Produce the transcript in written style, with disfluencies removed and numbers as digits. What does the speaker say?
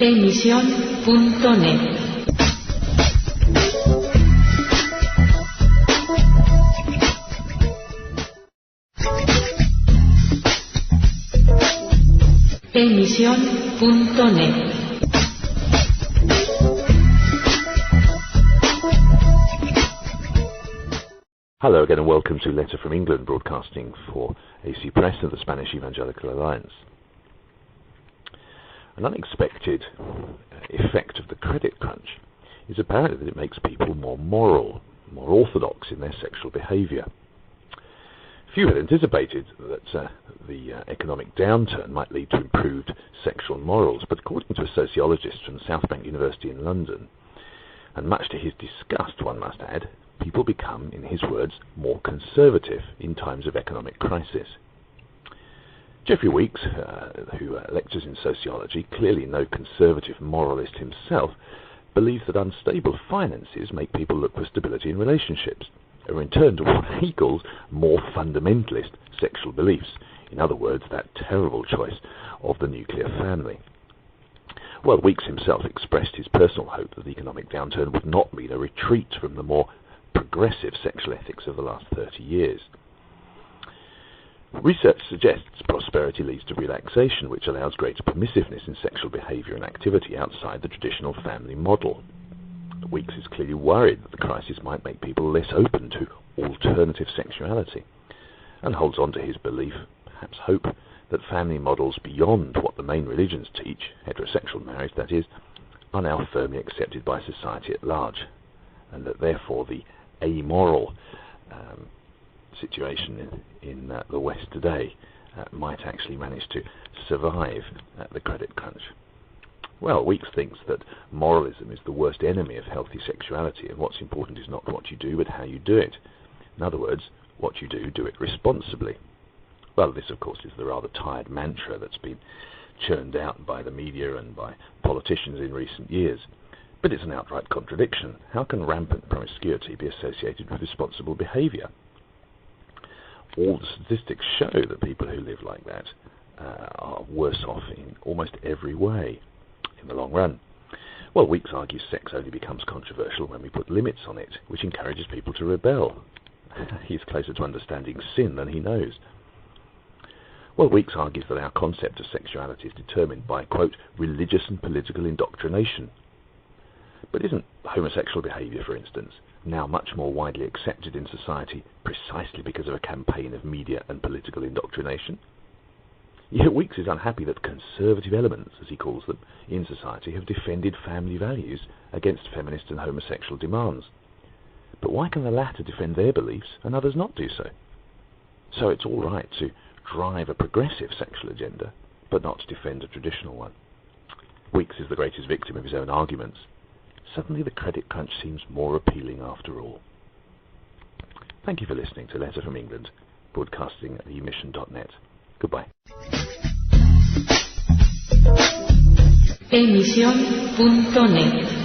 Emisión.net. Emisión.net. Hello again and welcome to Letter from England, broadcasting for AC Press and the Spanish Evangelical Alliance. An unexpected effect of the credit crunch is apparently that it makes people more moral, more orthodox in their sexual behaviour. Few had anticipated that the economic downturn might lead to improved sexual morals, but according to a sociologist from South Bank University in London, and much to his disgust, one must add, people become, in his words, more conservative in times of economic crisis. Geoffrey Weeks, who lectures in sociology, clearly no conservative moralist himself, believes that unstable finances make people look for stability in relationships, a return to what he calls more fundamentalist sexual beliefs. In other words, that terrible choice of the nuclear family. Well, Weeks himself expressed his personal hope that the economic downturn would not mean a retreat from the more progressive sexual ethics of the last 30 years. Research suggests prosperity leads to relaxation, which allows greater permissiveness in sexual behaviour and activity outside the traditional family model. Weeks is clearly worried that the crisis might make people less open to alternative sexuality, and holds on to his belief, perhaps hope, that family models beyond what the main religions teach, heterosexual marriage that is, are now firmly accepted by society at large, and that therefore the amoral situation in the West today might actually manage to survive the credit crunch. Well, Weeks thinks that moralism is the worst enemy of healthy sexuality, and what's important is not what you do, but how you do it. In other words, what you do it responsibly. Well, this, of course, is the rather tired mantra that's been churned out by the media and by politicians in recent years. But it's an outright contradiction. How can rampant promiscuity be associated with responsible behaviour? All the statistics show that people who live like that are worse off in almost every way in the long run. Well, Weeks argues sex only becomes controversial when we put limits on it, which encourages people to rebel. He's closer to understanding sin than he knows. Well, Weeks argues that our concept of sexuality is determined by, quote, religious and political indoctrination. But isn't homosexual behaviour, for instance, now much more widely accepted in society precisely because of a campaign of media and political indoctrination? Yet Weeks is unhappy that conservative elements, as he calls them, in society have defended family values against feminist and homosexual demands. But why can the latter defend their beliefs and others not do so? So it's all right to drive a progressive sexual agenda, but not to defend a traditional one. Weeks is the greatest victim of his own arguments. Suddenly the credit crunch seems more appealing after all. Thank you for listening to Letter from England, broadcasting at emission.net. Goodbye. Emisión.net.